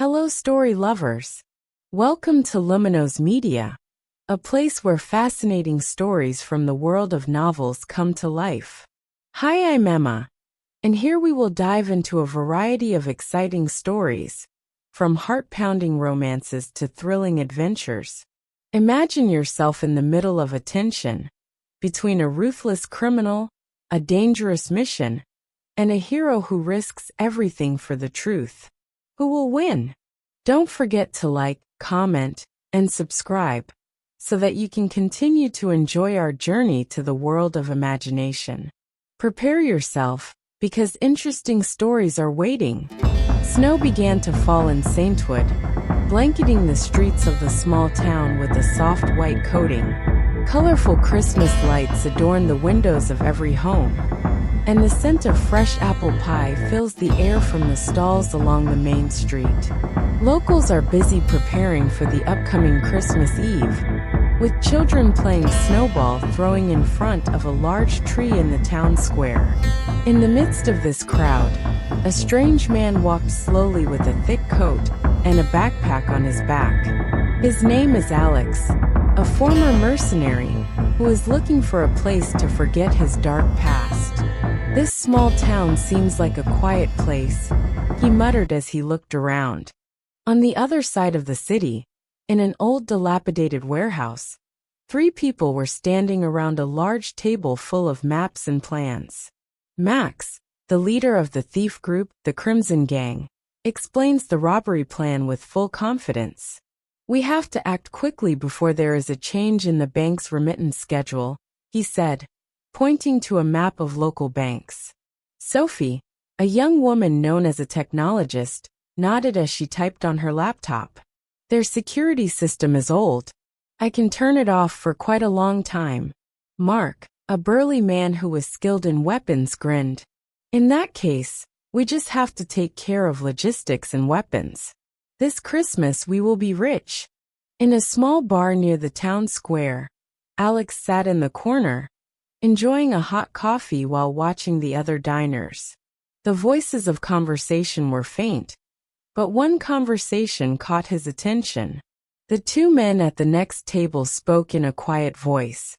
Hello story lovers. Welcome to Luminos Media, a place where fascinating stories from the world of novels come to life. Hi, I'm Emma, and here we will dive into a variety of exciting stories, from heart-pounding romances to thrilling adventures. Imagine yourself in the middle of a tension between a ruthless criminal, a dangerous mission, and a hero who risks everything for the truth. Who will win? Don't forget to like, comment, and subscribe so that you can continue to enjoy our journey to the world of imagination. Prepare yourself, because interesting stories are waiting. Snow began to fall in Saintwood, blanketing the streets of the small town with a soft white coating. Colorful Christmas lights adorn the windows of every home, and the scent of fresh apple pie fills the air from the stalls along the main street. Locals are busy preparing for the upcoming Christmas Eve, with children playing snowball throwing in front of a large tree in the town square. In the midst of this crowd, a strange man walked slowly with a thick coat and a backpack on his back. His name is Alex, a former mercenary who is looking for a place to forget his dark past. This small town seems like a quiet place, he muttered as he looked around. On the other side of the city, in an old dilapidated warehouse, 3 people were standing around a large table full of maps and plans. Max, the leader of the thief group, the Crimson Gang, explains the robbery plan with full confidence. "We have to act quickly before there is a change in the bank's remittance schedule," he said, pointing to a map of local banks. Sophie, a young woman known as a technologist, nodded as she typed on her laptop. "Their security system is old. I can turn it off for quite a long time." Mark, a burly man who was skilled in weapons, grinned. "In that case, we just have to take care of logistics and weapons. This Christmas we will be rich." In a small bar near the town square, Alex sat in the corner, enjoying a hot coffee while watching the other diners. The voices of conversation were faint, but one conversation caught his attention. The 2 men at the next table spoke in a quiet voice.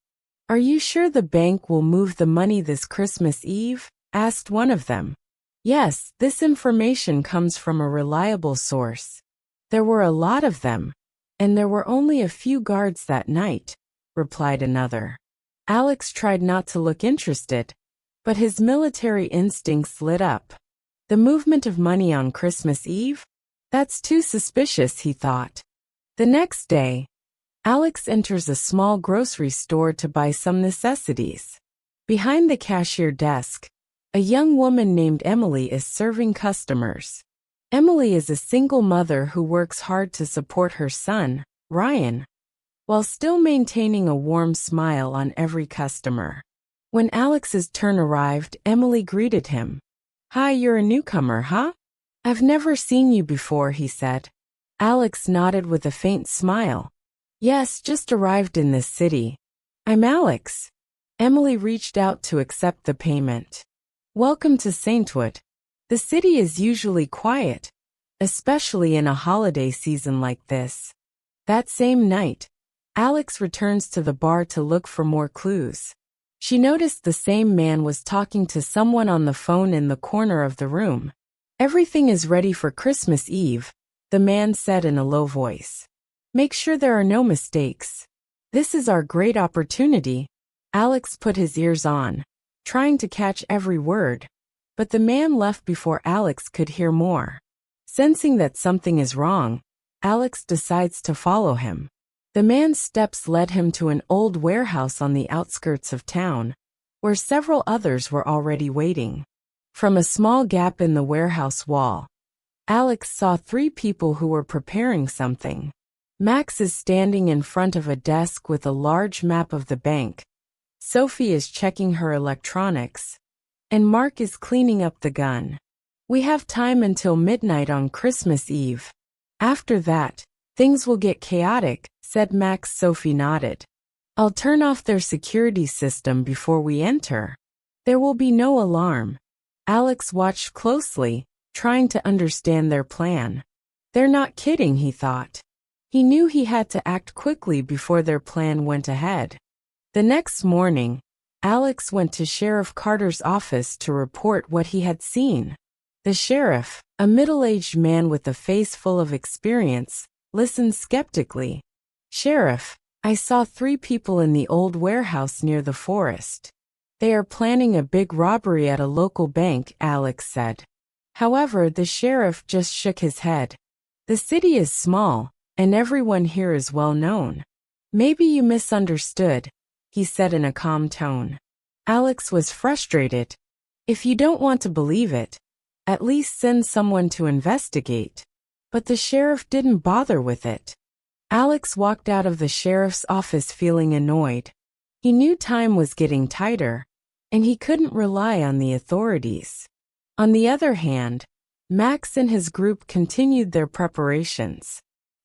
"Are you sure the bank will move the money this Christmas Eve?" asked one of them. "Yes, this information comes from a reliable source. There were a lot of them, and there were only a few guards that night," replied another. Alex tried not to look interested, but his military instincts lit up. The movement of money on Christmas Eve? That's too suspicious, he thought. The next day, Alex enters a small grocery store to buy some necessities. Behind the cashier desk, a young woman named Emily is serving customers. Emily is a single mother who works hard to support her son, Ryan, while still maintaining a warm smile on every customer. When Alex's turn arrived, Emily greeted him. "Hi, you're a newcomer, huh? I've never seen you before," he said. Alex nodded with a faint smile. "Yes, just arrived in this city. I'm Alex." Emily reached out to accept the payment. "Welcome to Saintwood. The city is usually quiet, especially in a holiday season like this." That same night, Alex returns to the bar to look for more clues. She noticed the same man was talking to someone on the phone in the corner of the room. "Everything is ready for Christmas Eve," the man said in a low voice. "Make sure there are no mistakes. This is our great opportunity." Alex put his ears on, trying to catch every word, but the man left before Alex could hear more. Sensing that something is wrong, Alex decides to follow him. The man's steps led him to an old warehouse on the outskirts of town, where several others were already waiting. From a small gap in the warehouse wall, Alex saw 3 people who were preparing something. Max is standing in front of a desk with a large map of the bank. Sophie is checking her electronics, and Mark is cleaning up the gun. "We have time until midnight on Christmas Eve. After that, things will get chaotic," said Max. Sophie nodded. "I'll turn off their security system before we enter. There will be no alarm." Alex watched closely, trying to understand their plan. They're not kidding, he thought. He knew he had to act quickly before their plan went ahead. The next morning, Alex went to Sheriff Carter's office to report what he had seen. The sheriff, a middle-aged man with a face full of experience, listened skeptically. "Sheriff, I saw 3 people in the old warehouse near the forest. They are planning a big robbery at a local bank," Alex said. However, the sheriff just shook his head. "The city is small, and everyone here is well known. Maybe you misunderstood," he said in a calm tone. Alex was frustrated. "If you don't want to believe it, at least send someone to investigate." But the sheriff didn't bother with it. Alex walked out of the sheriff's office feeling annoyed. He knew time was getting tighter, and he couldn't rely on the authorities. On the other hand, Max and his group continued their preparations.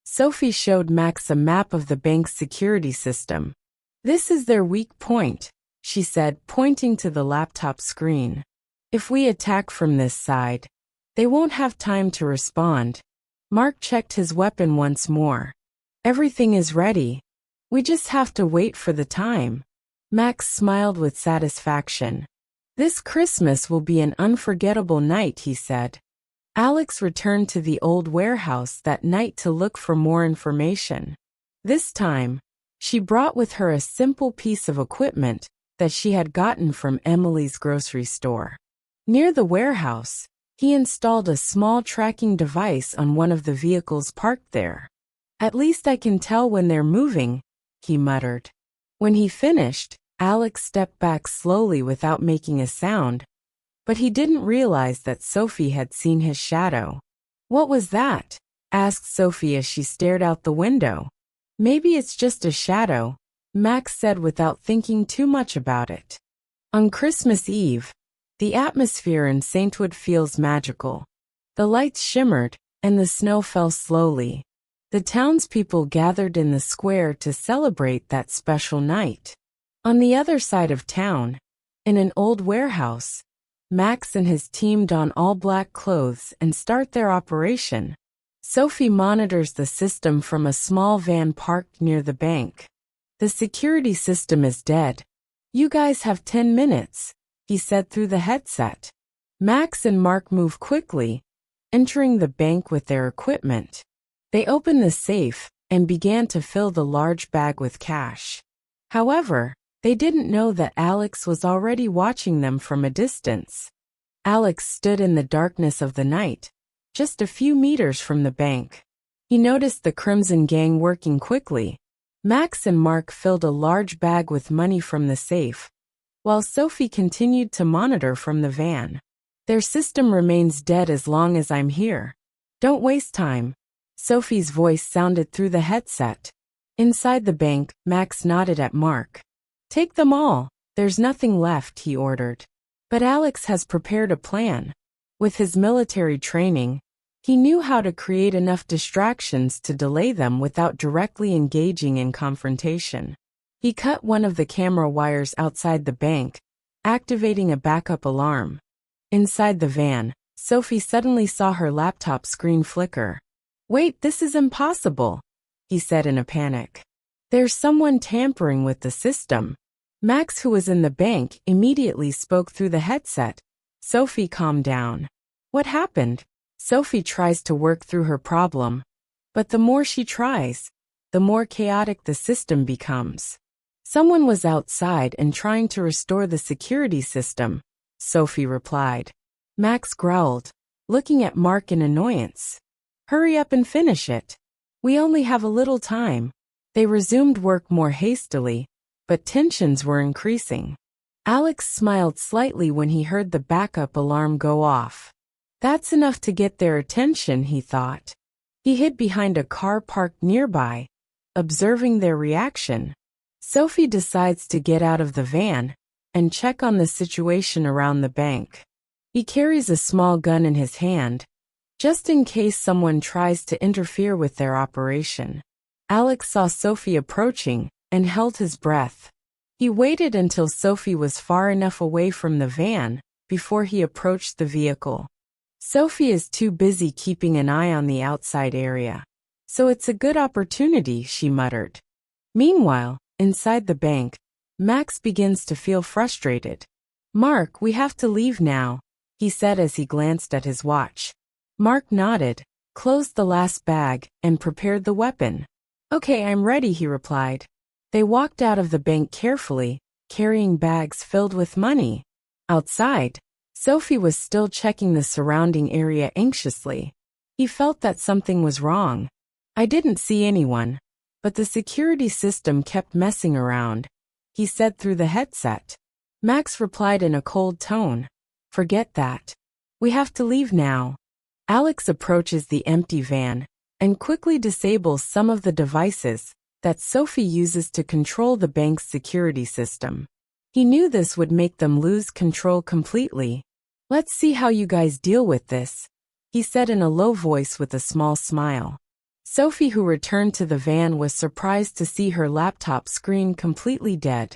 Sophie showed Max a map of the bank's security system. "This is their weak point," she said, pointing to the laptop screen. "If we attack from this side, they won't have time to respond." Mark checked his weapon once more. "Everything is ready. We just have to wait for the time." Max smiled with satisfaction. "This Christmas will be an unforgettable night," he said. Alex returned to the old warehouse that night to look for more information. This time, she brought with her a simple piece of equipment that she had gotten from Emily's grocery store. Near the warehouse, he installed a small tracking device on one of the vehicles parked there. "At least I can tell when they're moving," he muttered. When he finished, Alex stepped back slowly without making a sound, but he didn't realize that Sophie had seen his shadow. "What was that?" asked Sophie as she stared out the window. "Maybe it's just a shadow," Max said without thinking too much about it. On Christmas Eve, the atmosphere in Saintwood feels magical. The lights shimmered, and the snow fell slowly. The townspeople gathered in the square to celebrate that special night. On the other side of town, in an old warehouse, Max and his team don all black clothes and start their operation. Sophie monitors the system from a small van parked near the bank. "The security system is dead. You guys have 10 minutes, he said through the headset. Max and Mark move quickly, entering the bank with their equipment. They opened the safe and began to fill the large bag with cash. However, they didn't know that Alex was already watching them from a distance. Alex stood in the darkness of the night, just a few meters from the bank. He noticed the Crimson Gang working quickly. Max and Mark filled a large bag with money from the safe, while Sophie continued to monitor from the van. "Their system remains dead as long as I'm here. Don't waste time." Sophie's voice sounded through the headset. Inside the bank, Max nodded at Mark. "Take them all. There's nothing left," he ordered. But Alex has prepared a plan. With his military training, he knew how to create enough distractions to delay them without directly engaging in confrontation. He cut one of the camera wires outside the bank, activating a backup alarm. Inside the van, Sophie suddenly saw her laptop screen flicker. "Wait, this is impossible," he said in a panic. "There's someone tampering with the system." Max, who was in the bank, immediately spoke through the headset. "Sophie, calm down." "What happened?" Sophie tries to work through her problem, but the more she tries, the more chaotic the system becomes. "Someone was outside and trying to restore the security system," Sophie replied. Max growled, looking at Mark in annoyance. "Hurry up and finish it. We only have a little time." They resumed work more hastily, but tensions were increasing. Alex smiled slightly when he heard the backup alarm go off. That's enough to get their attention, he thought. He hid behind a car parked nearby, observing their reaction. Sophie decides to get out of the van and check on the situation around the bank. He carries a small gun in his hand, just in case someone tries to interfere with their operation. Alex saw Sophie approaching and held his breath. He waited until Sophie was far enough away from the van before he approached the vehicle. Sophie is too busy keeping an eye on the outside area. So it's a good opportunity, she muttered. Meanwhile, inside the bank, Max begins to feel frustrated. Mark, we have to leave now, he said as he glanced at his watch. Mark nodded, closed the last bag, and prepared the weapon. Okay, I'm ready, he replied. They walked out of the bank carefully, carrying bags filled with money. Outside, Sophie was still checking the surrounding area anxiously. He felt that something was wrong. I didn't see anyone, but the security system kept messing around, he said through the headset. Max replied in a cold tone. Forget that. We have to leave now. Alex approaches the empty van and quickly disables some of the devices that Sophie uses to control the bank's security system. He knew this would make them lose control completely. Let's see how you guys deal with this, he said in a low voice with a small smile. Sophie, who returned to the van, was surprised to see her laptop screen completely dead.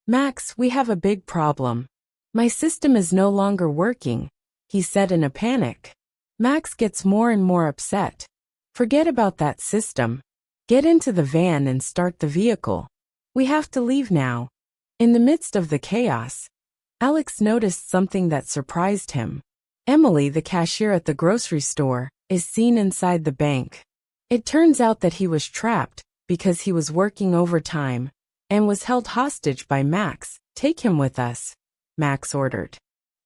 Max, we have a big problem. My system is no longer working, he said in a panic. Max gets more and more upset. Forget about that system. Get into the van and start the vehicle. We have to leave now. In the midst of the chaos, Alex noticed something that surprised him. Emily, the cashier at the grocery store, is seen inside the bank. It turns out that he was trapped because he was working overtime and was held hostage by Max. Take him with us, Max ordered.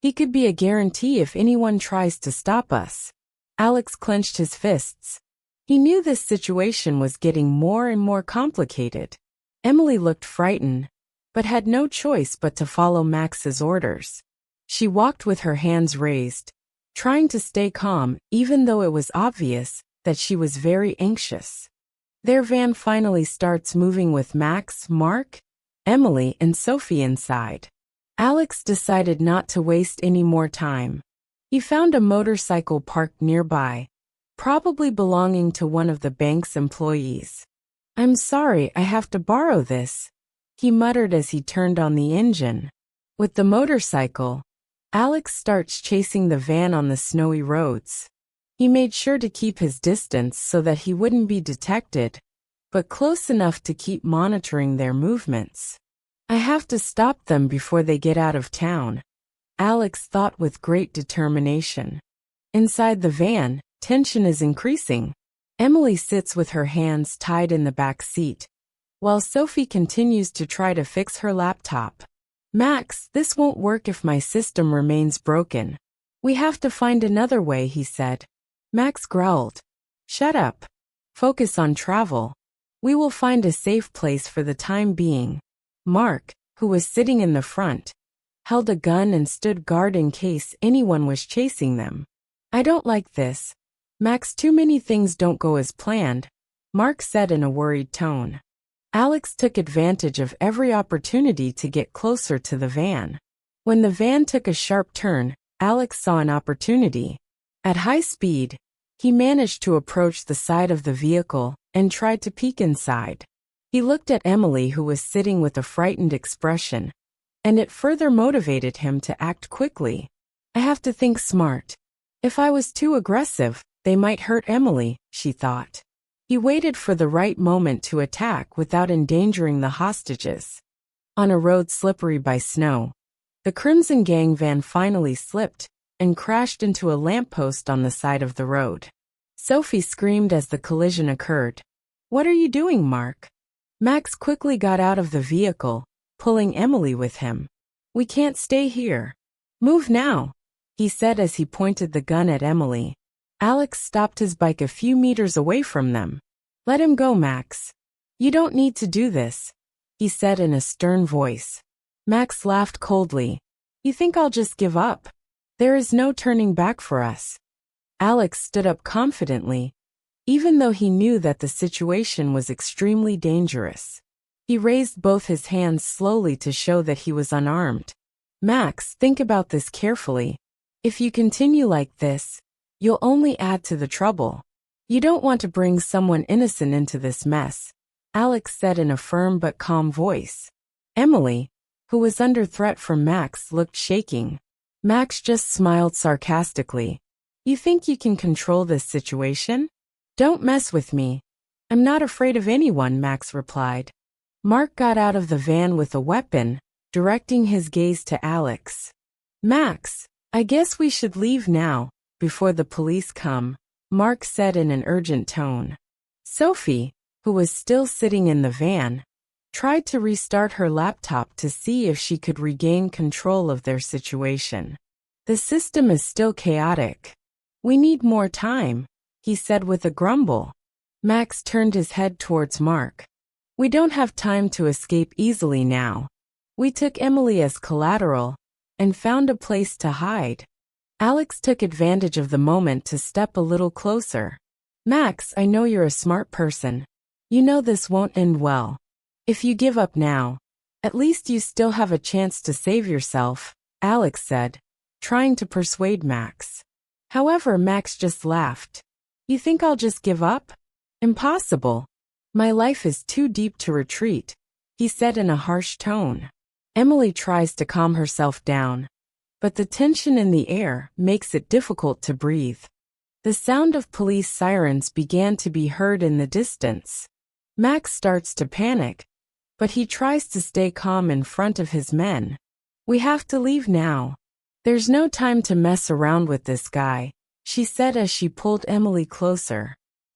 He could be a guarantee if anyone tries to stop us. Alex clenched his fists. He knew this situation was getting more and more complicated. Emily looked frightened, but had no choice but to follow Max's orders. She walked with her hands raised, trying to stay calm even though it was obvious that she was very anxious. Their van finally starts moving with Max, Mark, Emily, and Sophie inside. Alex decided not to waste any more time. He found a motorcycle parked nearby, probably belonging to one of the bank's employees. I'm sorry, I have to borrow this, he muttered as he turned on the engine. With the motorcycle, Alex starts chasing the van on the snowy roads. He made sure to keep his distance so that he wouldn't be detected, but close enough to keep monitoring their movements. I have to stop them before they get out of town, Alex thought with great determination. Inside the van, tension is increasing. Emily sits with her hands tied in the back seat, while Sophie continues to try to fix her laptop. Max, this won't work if my system remains broken. We have to find another way, he said. Max growled. Shut up. Focus on travel. We will find a safe place for the time being. Mark, who was sitting in the front, held a gun and stood guard in case anyone was chasing them. I don't like this. Max, too many things don't go as planned, Mark said in a worried tone. Alex took advantage of every opportunity to get closer to the van. When the van took a sharp turn, Alex saw an opportunity. At high speed, he managed to approach the side of the vehicle and tried to peek inside. He looked at Emily, who was sitting with a frightened expression, and it further motivated him to act quickly. I have to think smart. If I was too aggressive, they might hurt Emily, she thought. He waited for the right moment to attack without endangering the hostages. On a road slippery by snow, the Crimson Gang van finally slipped and crashed into a lamppost on the side of the road. Sophie screamed as the collision occurred. What are you doing, Mark? Max quickly got out of the vehicle, pulling Emily with him. We can't stay here. Move now, he said as he pointed the gun at Emily. Alex stopped his bike a few meters away from them. Let him go, Max. You don't need to do this, he said in a stern voice. Max laughed coldly. You think I'll just give up? There is no turning back for us. Alex stood up confidently, even though he knew that the situation was extremely dangerous. He raised both his hands slowly to show that he was unarmed. Max, think about this carefully. If you continue like this, you'll only add to the trouble. You don't want to bring someone innocent into this mess, Alex said in a firm but calm voice. Emily, who was under threat from Max, looked shaking. Max just smiled sarcastically. You think you can control this situation? Don't mess with me. I'm not afraid of anyone, Max replied. Mark got out of the van with a weapon, directing his gaze to Alex. Max, I guess we should leave now, before the police come, Mark said in an urgent tone. Sophie, who was still sitting in the van, tried to restart her laptop to see if she could regain control of their situation. The system is still chaotic. We need more time, he said with a grumble. Max turned his head towards Mark. We don't have time to escape easily now. We took Emily as collateral and found a place to hide. Alex took advantage of the moment to step a little closer. Max, I know you're a smart person. You know this won't end well. If you give up now, at least you still have a chance to save yourself, Alex said, trying to persuade Max. However, Max just laughed. You think I'll just give up? Impossible. My life is too deep to retreat, he said in a harsh tone. Emily tries to calm herself down, but the tension in the air makes it difficult to breathe. The sound of police sirens began to be heard in the distance. Max starts to panic, but he tries to stay calm in front of his men. We have to leave now. There's no time to mess around with this guy, she said as she pulled Emily closer.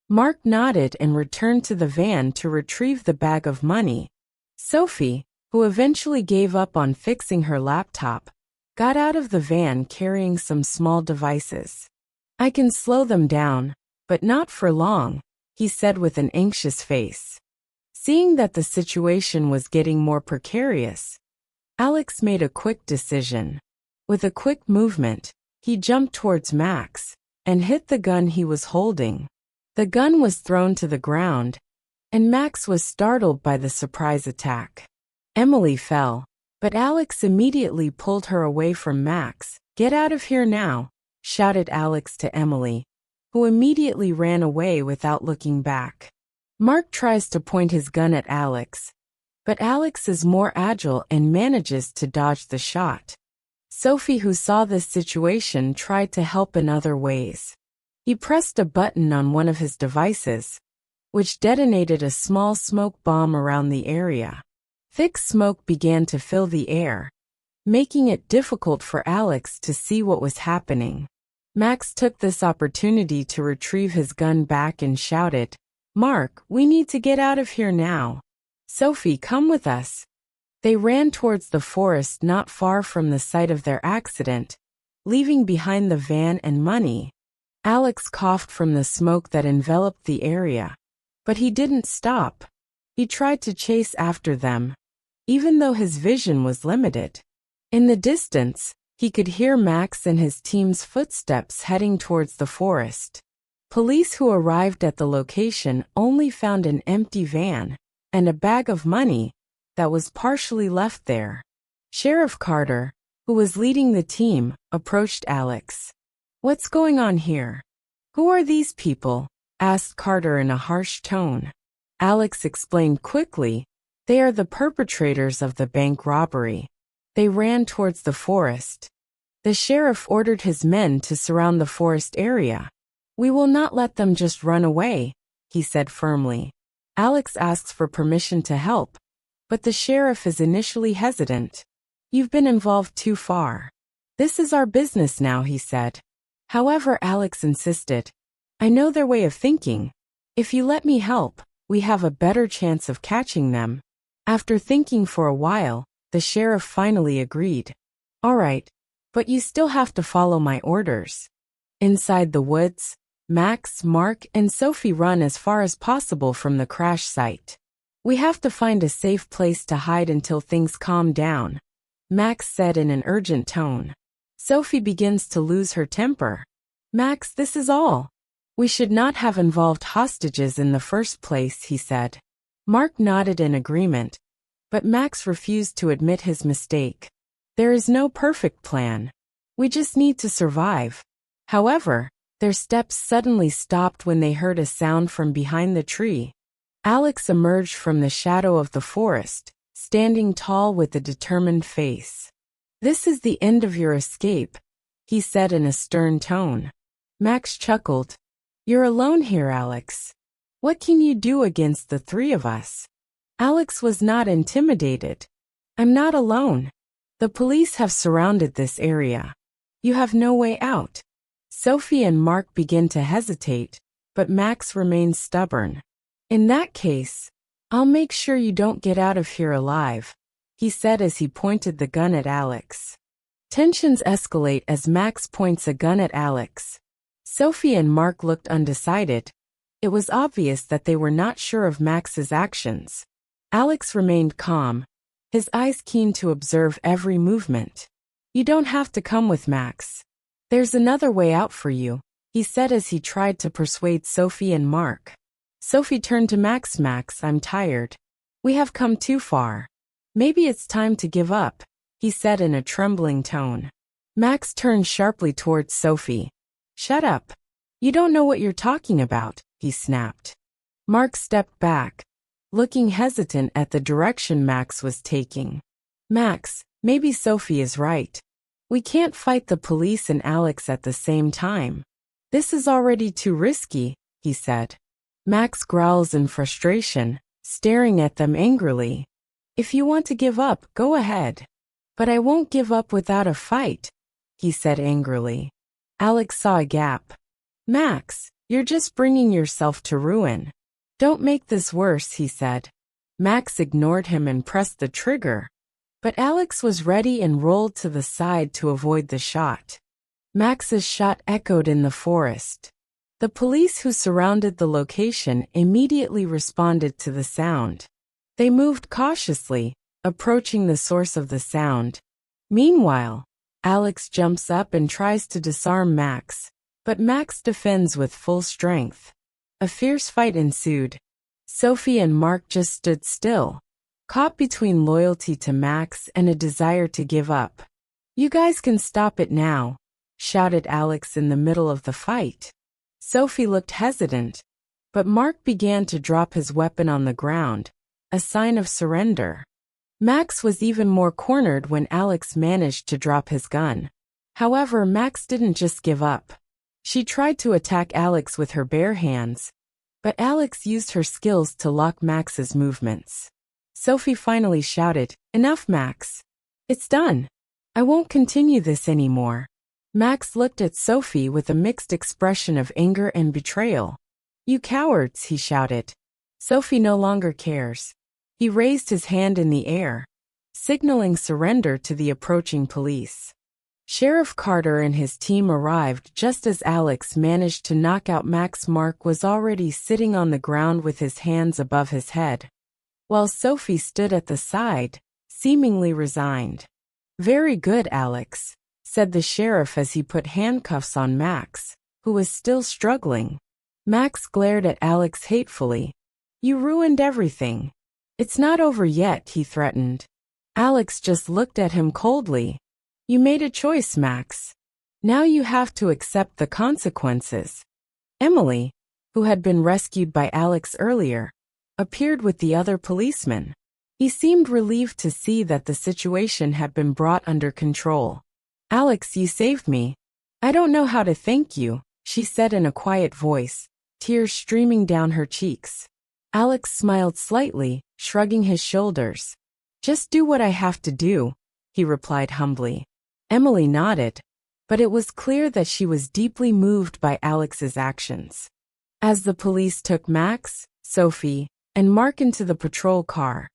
Mark nodded and returned to the van to retrieve the bag of money. Sophie, who eventually gave up on fixing her laptop, got out of the van carrying some small devices. I can slow them down, but not for long, he said with an anxious face. Seeing that the situation was getting more precarious, Alex made a quick decision. With a quick movement, he jumped towards Max and hit the gun he was holding. The gun was thrown to the ground, and Max was startled by the surprise attack. Emily fell, but Alex immediately pulled her away from Max. Get out of here now, shouted Alex to Emily, who immediately ran away without looking back. Mark tries to point his gun at Alex, but Alex is more agile and manages to dodge the shot. Sophie, who saw this situation, tried to help in other ways. He pressed a button on one of his devices, which detonated a small smoke bomb around the area. Thick smoke began to fill the air, making it difficult for Alex to see what was happening. Max took this opportunity to retrieve his gun back and shouted, Mark, we need to get out of here now. Sophie, come with us. They ran towards the forest not far from the site of their accident, leaving behind the van and money. Alex coughed from the smoke that enveloped the area, but he didn't stop. He tried to chase after them, even though his vision was limited. In the distance, he could hear Max and his team's footsteps heading towards the forest. Police who arrived at the location only found an empty van and a bag of money that was partially left there. Sheriff Carter, who was leading the team, approached Alex. What's going on here? Who are these people? Asked Carter in a harsh tone. Alex explained quickly, they are the perpetrators of the bank robbery. They ran towards the forest. The sheriff ordered his men to surround the forest area. We will not let them just run away, he said firmly. Alex asks for permission to help, but the sheriff is initially hesitant. You've been involved too far. This is our business now, he said. However, Alex insisted. I know their way of thinking. If you let me help, we have a better chance of catching them. After thinking for a while, the sheriff finally agreed. All right, but you still have to follow my orders. Inside the woods, Max, Mark, and Sophie run as far as possible from the crash site. We have to find a safe place to hide until things calm down, Max said in an urgent tone. Sophie begins to lose her temper. Max, this is all. We should not have involved hostages in the first place, he said. Mark nodded in agreement, but Max refused to admit his mistake. There is no perfect plan. We just need to survive. However, their steps suddenly stopped when they heard a sound from behind the tree. Alex emerged from the shadow of the forest, standing tall with a determined face. This is the end of your escape, he said in a stern tone. Max chuckled. You're alone here, Alex. What can you do against the three of us? Alex was not intimidated. I'm not alone. The police have surrounded this area. You have no way out. Sophie and Mark begin to hesitate, but Max remains stubborn. In that case, I'll make sure you don't get out of here alive, he said as he pointed the gun at Alex. Tensions escalate as Max points a gun at Alex. Sophie and Mark looked undecided. It was obvious that they were not sure of Max's actions. Alex remained calm, his eyes keen to observe every movement. You don't have to come with Max. There's another way out for you, he said as he tried to persuade Sophie and Mark. Sophie turned to Max. Max, I'm tired. We have come too far. Maybe it's time to give up, he said in a trembling tone. Max turned sharply towards Sophie. Shut up. You don't know what you're talking about, he snapped. Mark stepped back, looking hesitant at the direction Max was taking. Max, maybe Sophie is right. We can't fight the police and Alex at the same time. This is already too risky, he said. Max growls in frustration, staring at them angrily. If you want to give up, go ahead. But I won't give up without a fight, he said angrily. Alex saw a gap. Max, you're just bringing yourself to ruin. Don't make this worse, he said. Max ignored him and pressed the trigger. But Alex was ready and rolled to the side to avoid the shot. Max's shot echoed in the forest. The police who surrounded the location immediately responded to the sound. They moved cautiously, approaching the source of the sound. Meanwhile, Alex jumps up and tries to disarm Max, but Max defends with full strength. A fierce fight ensued. Sophie and Mark just stood still, caught between loyalty to Max and a desire to give up. You guys can stop it now, shouted Alex in the middle of the fight. Sophie looked hesitant, but Mark began to drop his weapon on the ground, a sign of surrender. Max was even more cornered when Alex managed to drop his gun. However, Max didn't just give up. She tried to attack Alex with her bare hands, but Alex used her skills to lock Max's movements. Sophie finally shouted, Enough, Max. It's done. I won't continue this anymore. Max looked at Sophie with a mixed expression of anger and betrayal. You cowards, he shouted. Sophie no longer cares. He raised his hand in the air, signaling surrender to the approaching police. Sheriff Carter and his team arrived just as Alex managed to knock out Max. Mark was already sitting on the ground with his hands above his head, while Sophie stood at the side, seemingly resigned. Very good, Alex, said the sheriff as he put handcuffs on Max, who was still struggling. Max glared at Alex hatefully. You ruined everything. It's not over yet, he threatened. Alex just looked at him coldly. You made a choice, Max. Now you have to accept the consequences. Emily, who had been rescued by Alex earlier, appeared with the other policeman. He seemed relieved to see that the situation had been brought under control. Alex, you saved me. I don't know how to thank you, she said in a quiet voice, tears streaming down her cheeks. Alex smiled slightly, shrugging his shoulders. Just do what I have to do, he replied humbly. Emily nodded, but it was clear that she was deeply moved by Alex's actions. As the police took Max, Sophie, and Mark into the patrol car,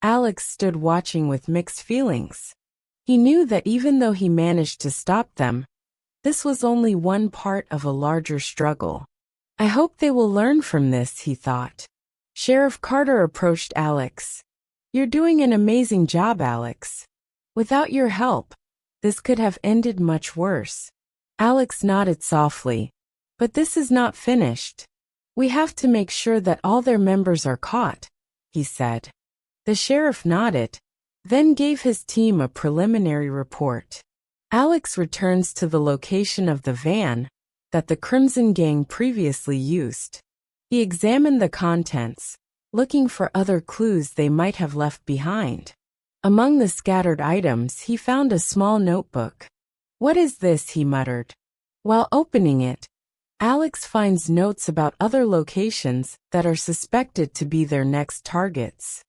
Alex stood watching with mixed feelings. He knew that even though he managed to stop them, this was only one part of a larger struggle. I hope they will learn from this, he thought. Sheriff Carter approached Alex. You're doing an amazing job, Alex. Without your help, this could have ended much worse. Alex nodded softly. But this is not finished. We have to make sure that all their members are caught, he said. The sheriff nodded, then gave his team a preliminary report. Alex returns to the location of the van that the Crimson Gang previously used. He examined the contents, looking for other clues they might have left behind. Among the scattered items, he found a small notebook. What is this? He muttered. While opening it, Alex finds notes about other locations that are suspected to be their next targets.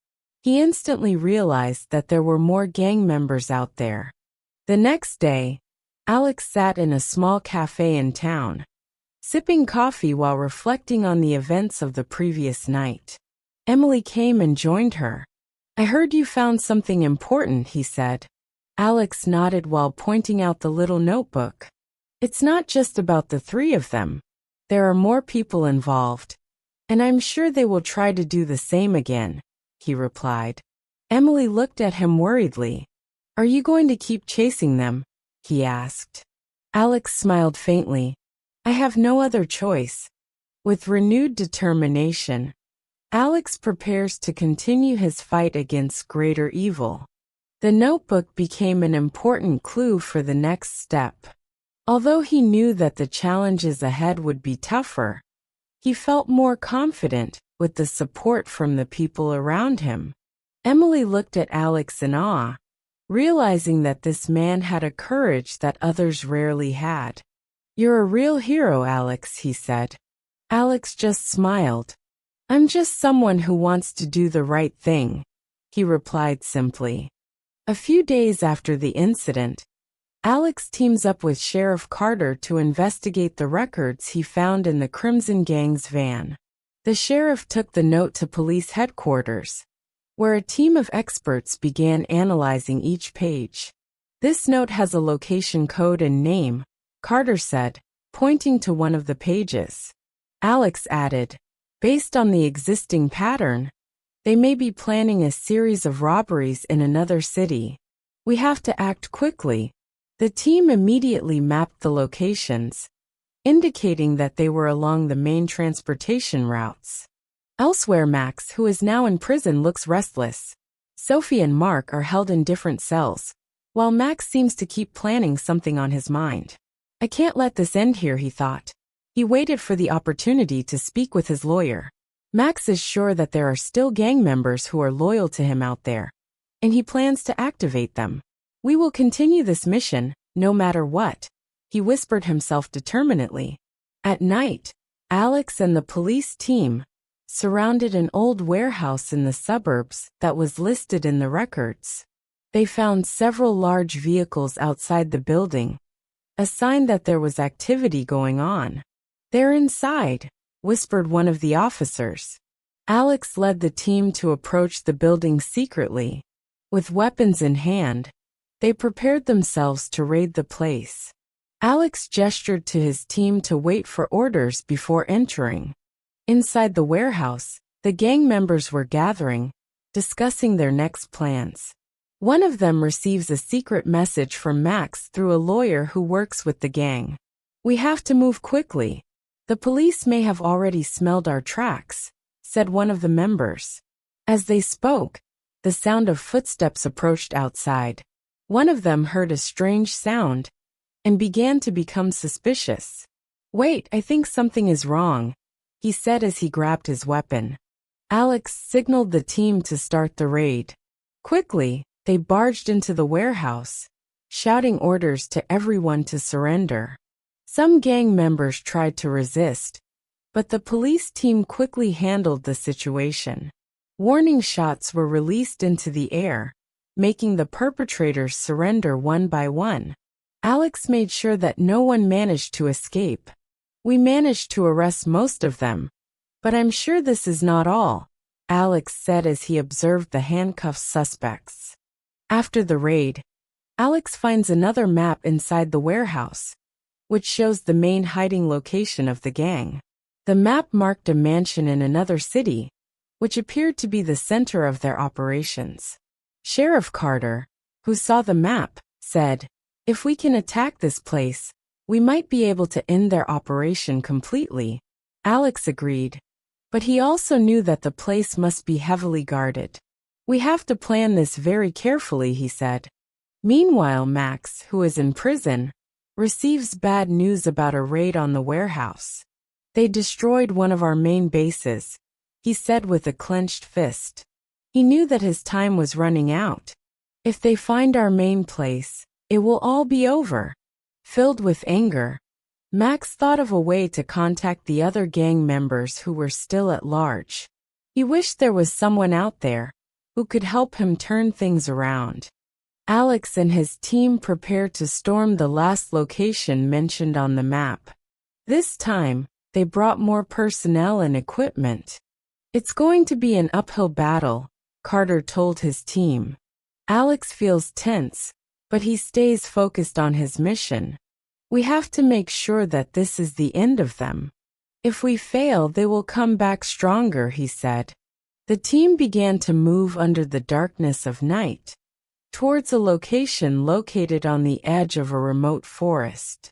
He instantly realized that there were more gang members out there. The next day, Alex sat in a small cafe in town, sipping coffee while reflecting on the events of the previous night. Emily came and joined her. "I heard you found something important," he said. Alex nodded while pointing out the little notebook. "It's not just about the three of them. There are more people involved, and I'm sure they will try to do the same again," he replied. Emily looked at him worriedly. "Are you going to keep chasing them?" he asked. Alex smiled faintly. "I have no other choice." With renewed determination, Alex prepares to continue his fight against greater evil. The notebook became an important clue for the next step. Although he knew that the challenges ahead would be tougher, he felt more confident with the support from the people around him. Emily looked at Alex in awe, realizing that this man had a courage that others rarely had. "You're a real hero, Alex," he said. Alex just smiled. "I'm just someone who wants to do the right thing," he replied simply. A few days after the incident, Alex teams up with Sheriff Carter to investigate the records he found in the Crimson Gang's van. The sheriff took the note to police headquarters, where a team of experts began analyzing each page. "This note has a location code and name," Carter said, pointing to one of the pages. Alex added, "Based on the existing pattern, they may be planning a series of robberies in another city. We have to act quickly." The team immediately mapped the locations, indicating that they were along the main transportation routes. Elsewhere, Max, who is now in prison, looks restless. Sophie and Mark are held in different cells, while Max seems to keep planning something on his mind. "I can't let this end here," he thought. He waited for the opportunity to speak with his lawyer. Max is sure that there are still gang members who are loyal to him out there, and he plans to activate them. "We will continue this mission, no matter what," he whispered himself determinedly. At night, Alex and the police team surrounded an old warehouse in the suburbs that was listed in the records. They found several large vehicles outside the building, a sign that there was activity going on. "They're inside," whispered one of the officers. Alex led the team to approach the building secretly. With weapons in hand, they prepared themselves to raid the place. Alex gestured to his team to wait for orders before entering. Inside the warehouse, the gang members were gathering, discussing their next plans. One of them receives a secret message from Max through a lawyer who works with the gang. "We have to move quickly. The police may have already smelled our tracks," said one of the members. As they spoke, the sound of footsteps approached outside. One of them heard a strange sound and began to become suspicious. "Wait, I think something is wrong," he said as he grabbed his weapon. Alex signaled the team to start the raid. Quickly, they barged into the warehouse, shouting orders to everyone to surrender. Some gang members tried to resist, but the police team quickly handled the situation. Warning shots were released into the air, making the perpetrators surrender one by one. Alex made sure that no one managed to escape. "We managed to arrest most of them, but I'm sure this is not all," Alex said as he observed the handcuffed suspects. After the raid, Alex finds another map inside the warehouse, which shows the main hiding location of the gang. The map marked a mansion in another city, which appeared to be the center of their operations. Sheriff Carter, who saw the map, said, "If we can attack this place, we might be able to end their operation completely." Alex agreed, but he also knew that the place must be heavily guarded. "We have to plan this very carefully," he said. Meanwhile, Max, who is in prison, receives bad news about a raid on the warehouse. "They destroyed one of our main bases," he said with a clenched fist. He knew that his time was running out. "If they find our main place, it will all be over." Filled with anger, Max thought of a way to contact the other gang members who were still at large. He wished there was someone out there who could help him turn things around. Alex and his team prepared to storm the last location mentioned on the map. This time, they brought more personnel and equipment. It's going to be an uphill battle, Carter told his team. Alex feels tense, but he stays focused on his mission. We have to make sure that this is the end of them. If we fail, they will come back stronger, he said. The team began to move under the darkness of night, towards a location located on the edge of a remote forest.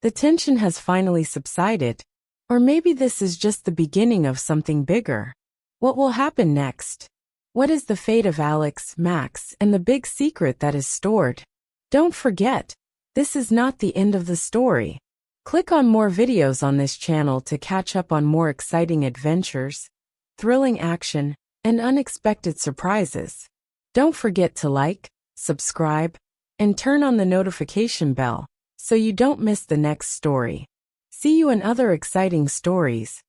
The tension has finally subsided, or maybe this is just the beginning of something bigger. What will happen next? What is the fate of Alex, Max, and the big secret that is stored? Don't forget, this is not the end of the story. Click on more videos on this channel to catch up on more exciting adventures, thrilling action, and unexpected surprises. Don't forget to like, subscribe, and turn on the notification bell so you don't miss the next story. See you in other exciting stories.